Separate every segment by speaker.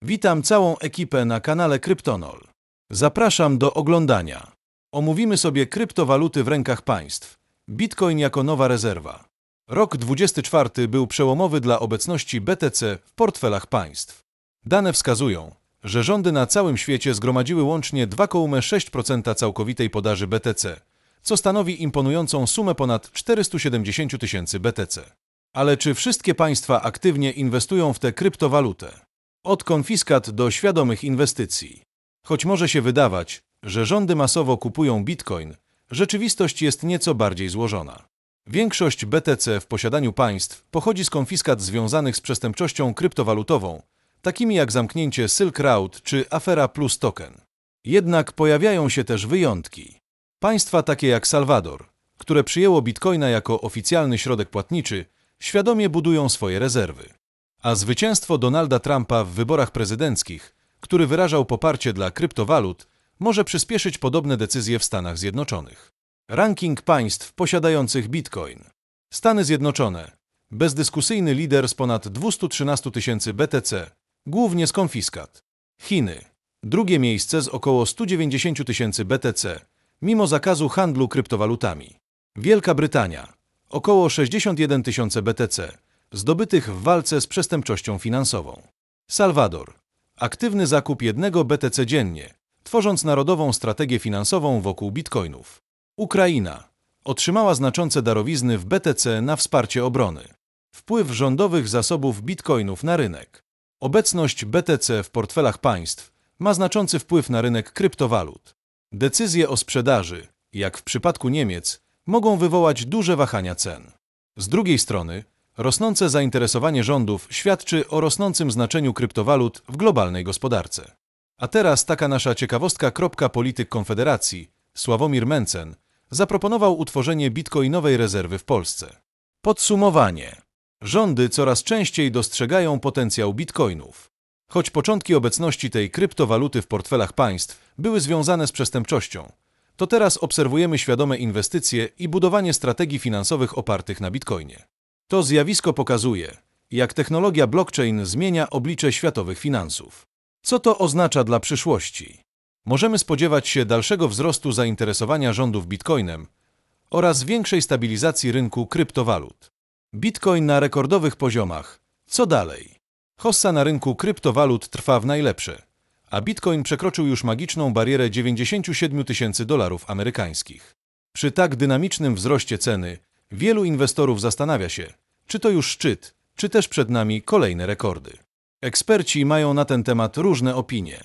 Speaker 1: Witam całą ekipę na kanale Kryptonol. Zapraszam do oglądania. Omówimy sobie kryptowaluty w rękach państw. Bitcoin jako nowa rezerwa. Rok 2024 był przełomowy dla obecności BTC w portfelach państw. Dane wskazują, że rządy na całym świecie zgromadziły łącznie 2,6% całkowitej podaży BTC, co stanowi imponującą sumę ponad 470 tysięcy BTC. Ale czy wszystkie państwa aktywnie inwestują w tę kryptowalutę? Od konfiskat do świadomych inwestycji. Choć może się wydawać, że rządy masowo kupują bitcoin, rzeczywistość jest nieco bardziej złożona. Większość BTC w posiadaniu państw pochodzi z konfiskat związanych z przestępczością kryptowalutową, takimi jak zamknięcie Silk Road czy afera Plus Token. Jednak pojawiają się też wyjątki. Państwa takie jak Salwador, które przyjęło bitcoina jako oficjalny środek płatniczy, świadomie budują swoje rezerwy. A zwycięstwo Donalda Trumpa w wyborach prezydenckich, który wyrażał poparcie dla kryptowalut, może przyspieszyć podobne decyzje w Stanach Zjednoczonych. Ranking państw posiadających bitcoin. Stany Zjednoczone. Bezdyskusyjny lider z ponad 213 tysięcy BTC, głównie z konfiskat. Chiny. Drugie miejsce z około 190 tysięcy BTC, mimo zakazu handlu kryptowalutami. Wielka Brytania. Około 61 tysiące BTC, zdobytych w walce z przestępczością finansową. Salwador. Aktywny zakup 1 BTC dziennie, tworząc narodową strategię finansową wokół bitcoinów. Ukraina. Otrzymała znaczące darowizny w BTC na wsparcie obrony. Wpływ rządowych zasobów bitcoinów na rynek. Obecność BTC w portfelach państw ma znaczący wpływ na rynek kryptowalut. Decyzje o sprzedaży, jak w przypadku Niemiec, mogą wywołać duże wahania cen. Z drugiej strony, rosnące zainteresowanie rządów świadczy o rosnącym znaczeniu kryptowalut w globalnej gospodarce. A teraz taka nasza ciekawostka. Polityk Konfederacji, Sławomir Mencen, zaproponował utworzenie bitcoinowej rezerwy w Polsce. Podsumowanie. Rządy coraz częściej dostrzegają potencjał bitcoinów. Choć początki obecności tej kryptowaluty w portfelach państw były związane z przestępczością, to teraz obserwujemy świadome inwestycje i budowanie strategii finansowych opartych na bitcoinie. To zjawisko pokazuje, jak technologia blockchain zmienia oblicze światowych finansów. Co to oznacza dla przyszłości? Możemy spodziewać się dalszego wzrostu zainteresowania rządów bitcoinem oraz większej stabilizacji rynku kryptowalut. Bitcoin na rekordowych poziomach. Co dalej? Hossa na rynku kryptowalut trwa w najlepsze, a bitcoin przekroczył już magiczną barierę 97 tysięcy dolarów amerykańskich. Przy tak dynamicznym wzroście ceny wielu inwestorów zastanawia się, czy to już szczyt, czy też przed nami kolejne rekordy. Eksperci mają na ten temat różne opinie.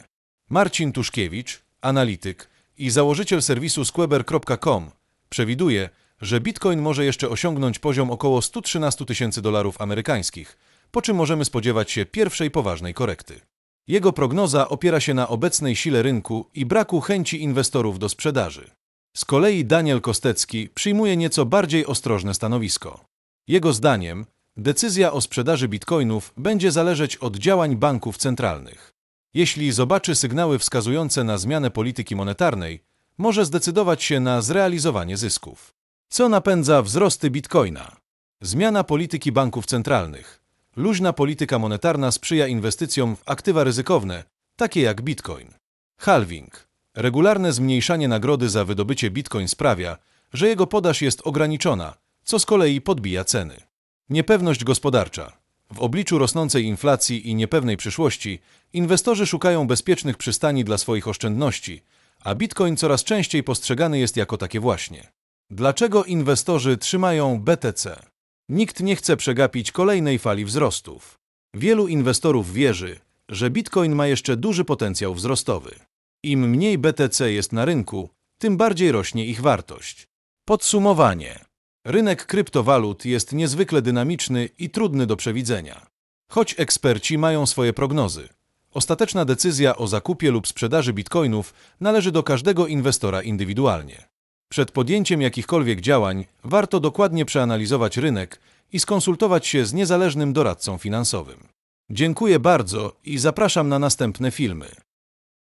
Speaker 1: Marcin Tuszkiewicz, analityk i założyciel serwisu Squeber.com, przewiduje, że bitcoin może jeszcze osiągnąć poziom około 113 tysięcy dolarów amerykańskich, po czym możemy spodziewać się pierwszej poważnej korekty. Jego prognoza opiera się na obecnej sile rynku i braku chęci inwestorów do sprzedaży. Z kolei Daniel Kostecki przyjmuje nieco bardziej ostrożne stanowisko. Jego zdaniem decyzja o sprzedaży bitcoinów będzie zależeć od działań banków centralnych. Jeśli zobaczy sygnały wskazujące na zmianę polityki monetarnej, może zdecydować się na zrealizowanie zysków. Co napędza wzrosty bitcoina? Zmiana polityki banków centralnych. Luźna polityka monetarna sprzyja inwestycjom w aktywa ryzykowne, takie jak bitcoin. Halving. Regularne zmniejszanie nagrody za wydobycie bitcoin sprawia, że jego podaż jest ograniczona, co z kolei podbija ceny. Niepewność gospodarcza. W obliczu rosnącej inflacji i niepewnej przyszłości inwestorzy szukają bezpiecznych przystani dla swoich oszczędności, a bitcoin coraz częściej postrzegany jest jako takie właśnie. Dlaczego inwestorzy trzymają BTC? Nikt nie chce przegapić kolejnej fali wzrostów. Wielu inwestorów wierzy, że bitcoin ma jeszcze duży potencjał wzrostowy. Im mniej BTC jest na rynku, tym bardziej rośnie ich wartość. Podsumowanie. Rynek kryptowalut jest niezwykle dynamiczny i trudny do przewidzenia. Choć eksperci mają swoje prognozy, ostateczna decyzja o zakupie lub sprzedaży bitcoinów należy do każdego inwestora indywidualnie. Przed podjęciem jakichkolwiek działań warto dokładnie przeanalizować rynek i skonsultować się z niezależnym doradcą finansowym. Dziękuję bardzo i zapraszam na następne filmy.